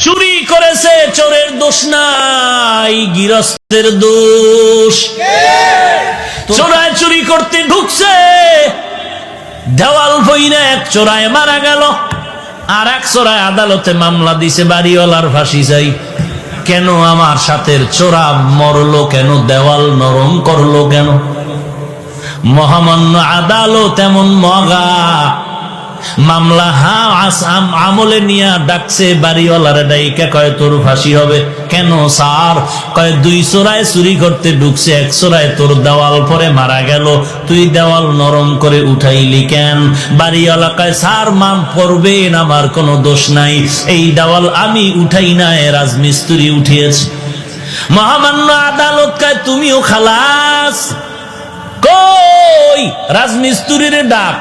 চুরি করেছে, চোরের দোষ নাই, গৃহস্থের দোষ। চোরায় চুরি করতে ঢুকছে, দেওয়াল বইনে এক চোরায় মারা গেল, আর এক চোরায় আদালতে মামলা দিছে, বাড়িওয়ালার ফাঁসি চাই। কেন আমার সাথে চোরা মরলো কেন, দেওয়াল নরম করলো কেন? মহামান্য আদালত এমন মগা, মামলা আমলে নিয়ে ডাকছে বাড়িওয়ালারে, ডাইকা কয় তোর ফাঁসি হবে। কেন স্যার? কয় দুই চোরায় চুরি করতে ঢুকছে, এক চোরায় তোর দেওয়াল পরে মারা গেল, তুই দেওয়াল নরম করে উঠাইলি কেন? বাড়িওয়ালা কয় স্যার মাম করবেন, আমার কোনো দোষ নাই, এই দেওয়াল আমি উঠাই না, রাজমিস্ত্রি উঠিয়েছে। মহামান্য আদালত কয় তুমিও খালাস। কই রাজমিস্ত্রির ডাক।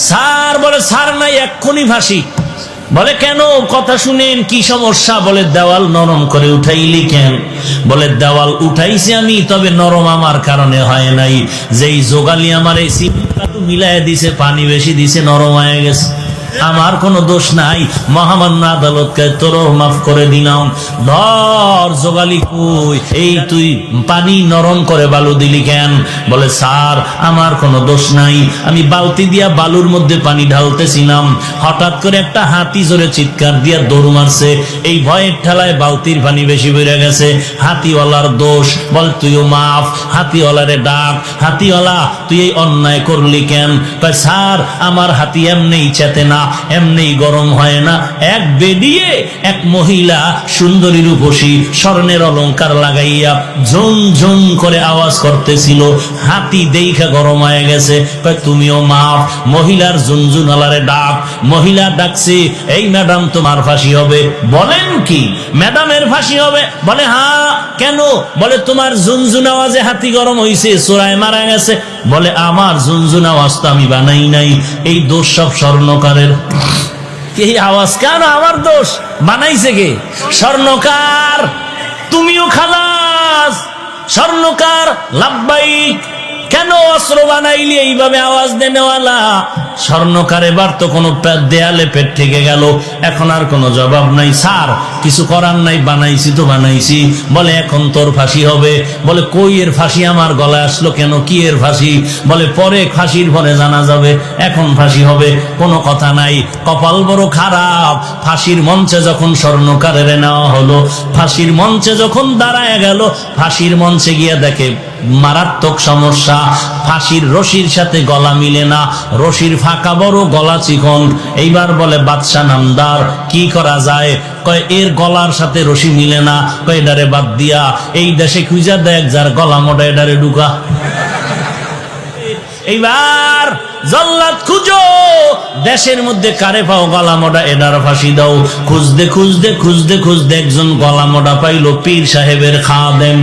স্যার বলে স্যার নাই, এক্ষুনি ফাঁসি। বলে কেন? কথা শুনেন, কি সমস্যা? বলে দেওয়াল নরম করে উঠাইলি কেন? বলে দেওয়াল উঠাইছি আমি, তবে নরম আমার কারণে হয় নাই, যেই যোগালি আমার এই সিমেন্ট মিলাই দিছে, পানি বেশি দিছে, নরম হয়ে গেছে, আমার কোনো দোষ নাই। মহামান্য আদালতকে তোরও মাফ করে দিলাম। ধর যোগালি কই, এই তুই পানি নরম করে বালু দিলি কেন? বলে স্যার আমার কোনো দোষ নাই, আমি বালতি দিয়া বালুর মধ্যে পানি ঢালতেছিলাম, হঠাৎ করে একটা হাতি জোরে চিৎকার দিয়া দৌড় মারছে, এই ভয়ের ঠেলায় বালতির পানি বেশি বেড়ে গেছে, হাতিওয়ালার দোষ। বল তুইও মাফ। হাতিওয়ালারে ডাক, হাতিওয়ালা তুই এই অন্যায় করলি কেন? কয় স্যার আমার হাতি এমনি চেতে না, এমনি গরম হয় না, এক বেডিয়ে এক মহিলা সুন্দরী রূপসী স্বর্ণের অলংকার লাগাইয়া ঝুম ঝুম করে আওয়াজ করতেছিল, হাতি দেখা গরম হয়ে গেছে। তুমিও মাফ। মহিলার ঝুনঝুনালারে ডাক, মহিলা ডাকছে, এই ম্যাডাম তোমার ফাঁসি হবে। বলেন কি ম্যাডামের ফাঁসি হবে? বলে হ্যাঁ। কেন? বলে তোমার ঝুনঝুন আওয়াজে হাতি গরম হইছে, চোরায় মারা গেছে। বলে আমার ঝুনঝুন আওয়াজ তো আমি বানাই নাই, এই দোষ সব স্বর্ণকারের। এই আওয়াজ কেন আমার দোষ? বানাইছে কে? স্বর্ণকার। তুমিও খালাস। স্বর্ণকার লাব্বাইক। কেন অস্ত্র বানাইলি এইভাবে আওয়াজ দেনেওয়ালা? স্বর্ণকার এবার তো কোনো দেয়ালে পেট থেকে গেল, এখন আর কোনো জবাব নাই। স্যার কিছু করার নাই, বানাইছি তো বানাইছি। বলে এখন তোর ফাঁসি হবে। বলে কই এর ফাঁসি আমার গলায় আসলো কেন? কি এর ফাঁসি? বলে পরে ফাঁসির পরে জানা যাবে, এখন ফাঁসি হবে। কোনো কথা নাই। কপাল বড় খারাপ, ফাঁসির মঞ্চে যখন স্বর্ণকারের নেওয়া হলো, ফাঁসির মঞ্চে যখন দাঁড়ায় গেল, ফাঁসির মঞ্চে গিয়ে দেখে মারাত্মক সমস্যা, ফাঁসির রশির সাথে গলা মিলে না, রশির ফাঁকা বড়, গলা চিকন। এইবার বলে বাদশা নামদার কি করা যায়? কয় এর গলার সাথে রশি মিলে না, কয় এডারে বাদ দিয়া এই দেশে খুঁজা দেখ যার গলা মোটা, এডারে ঢুকা। এইবার জল্লাদ খুঁজো, দেশের মধ্যে কারে পাও গলা মোটা, এডার ফাঁসি দাও। খুঁজতে খুঁজতে খুঁজতে খুঁজতে একজন গলা মোটা পাইলো, পীর সাহেবের খাদেম।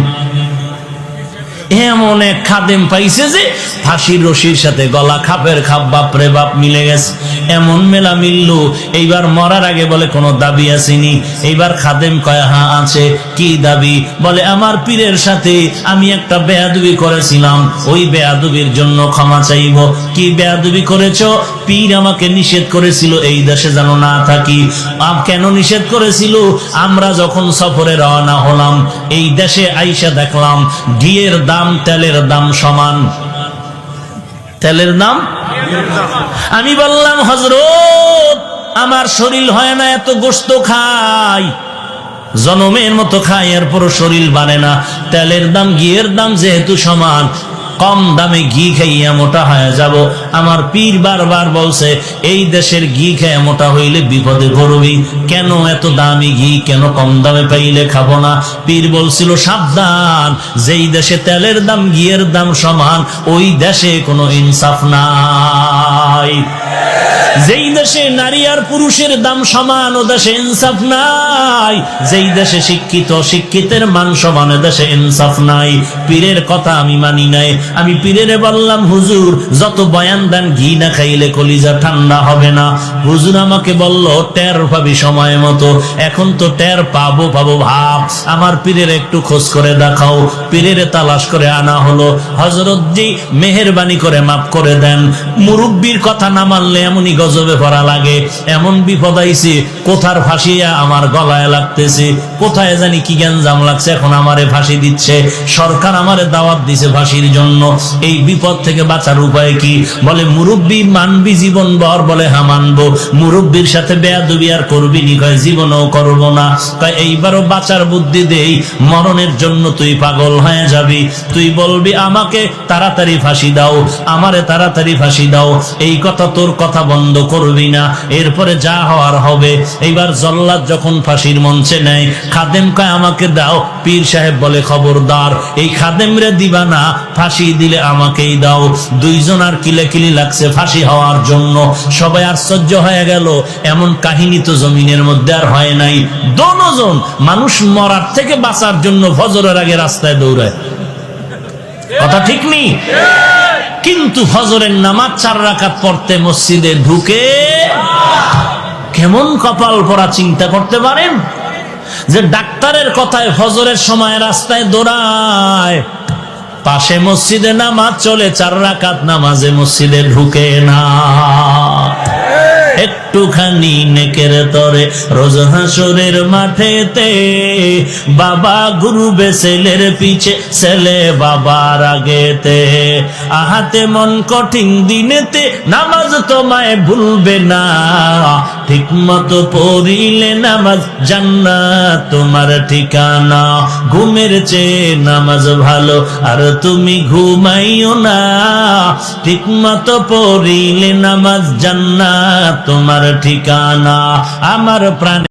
এমন এক খাদেম পাইছে যে ফাঁসির রশির সাথে গলা খাপের খাপ, বাপরে বাপ মিলে গেছে। এমন মেলা মিলল। এইবার মরার আগে বলে কোনো দাবি আসেনি? এইবার খাদেম কয় হ্যাঁ আছে। কি দাবি? বলে আমার পীরের সাথে আমি একটা বেয়াদবি করেছিলাম, ওই বেয়াদবির জন্য ক্ষমা চাইব। কি বেয়াদবি করেছো? পীর আমাকে নিষেধ করেছিল এই দেশে যেন না থাকি। কেন নিষেধ করেছিল? আমরা যখন সফরে রওনা হলাম, এই দেশে আইসা দেখলাম ঘিয়ের দাম তেলের দাম সমান। তেলের দাম? আমি বললাম হযরত আমার শরীর হয় না, এত গোশত খাই, জনমের মতো খাই, এরপরও শরীর বাড়ে না। তেলের দাম ঘিয়ের দাম যেহেতু সমান, কম দামে ঘি খাইয়া মোটা হয়ে যাব। আমার পীর বারবার বলছে এই দেশের ঘি খেয়ে মোটা হইলে বিপদে পড়বি, কেন এত দামি ঘি কেন কম দামে পাইলে খাবো না? পীর বলছিল সাবধান, যেই দেশে তেলের দাম ঘিয়ের দাম সমান, ওই দেশে কোনো ইনসাফ নাই। যেই দেশে নারী আর পুরুষের দাম সমান, ও দেশে ইনসাফ নাই। যেই দেশে শিক্ষিত শিক্ষিতের মান সমান, দেশে ইনসাফ নাই। পীরের কথা আমি মানি নাই। আমি পীরেরে বললাম হুজুর যত বয়ান দেন ঘি না খাইলে কলিজা ঠান্ডা হবে না। হুজুর আমাকে বলল টের পাবি সময় মতো। এখন তো টের পাবো পাবো ভাব। আমার পীরের একটু খোঁজ করে দেখাও। পীরেরে তালাশ করে আনা হলো। হযরত জি মেহেরবানি করে মাফ করে দেন, মুরব্বির কথা না মানলে এমনই গজবে পড়া লাগে, এমন বিপদ আইছে, কোথার ফাঁসিয়া আমার গলায় লাগতেছে, কোথায় জানি কি গ্যাঞ্জাম লাগছে, এখন আমারে ফাঁসি দিচ্ছে, সরকার আমারে দাওয়াত দিছে ফাঁসির জন্য। এই বিপদ থেকে বাঁচার উপায় কি? বলে মুরব্বী মানবি জীবন ভর? বলে হ্যাঁ মানবো। মুরব্বীর সাথে বেয়াদবি আর করবি নি? কয় জীবনও করবো না। কয় এইবারও বাঁচার বুদ্ধি দেই, মরণের জন্য তুই পাগল হয়ে যাবি, তুই বলবি আমাকে তাড়াতাড়ি ফাঁসি দাও, আমারে তাড়াতাড়ি ফাঁসি দাও, এই কথা তোর কথা বন্ধ করবি না, এরপরে যা হওয়ার হবে। এইবার জল্লাদ যখন ফাঁসির মঞ্চে নেয়, খাদেম কয় আমাকে দাও। পীর সাহেব বলে খবরদার, এই খাদেম রে দিবা না, ফাঁসি দিলে আমাকেই দাও। দুইজন আর কিলাকিলি লাগছে ফাঁসি হওয়ার জন্য। সবাই আশ্চর্য হয়ে গেল, এমন কাহিনী তো জমিনের মধ্যে আর হয় নাই। দোনোজন মানুষ মরার থেকে বাঁচার জন্য ফজরের আগে রাস্তায় দৌড়ায়, কথা ঠিক নেই? কিন্তু ফজরের নামাজ 4 রাকাত পড়তে মসজিদে ঢুকে কেমন কপাল পড়া চিন্তা করতে পারেন? যে ডাক্তারের কথায় ফজরের সময় রাস্তায় দৌড়ায়, পাশে মসজিদে নামাজ চলে, 4 রাকাত নামাজে মসজিদে ঢুকে না। একটুখানি নেকের তরে রোজ হাসরের মাঠেতে বাবা ঘুরবে ছেলের পিছে, ছেলে বাবার আগেতে। আহাতে মন কঠিন দিনেতে নামাজ তোমায় ভুলবে না, ঠিক মতো পড়িলে নামাজ জান্নাত তোমার ঠিকানা। ঘুমের চেয়ে নামাজ ভালো আর তুমি ঘুমাইও না, ঠিক মতো পড়িলে নামাজ জান্নাত তোমার ঠিকানা। আমার প্রাণ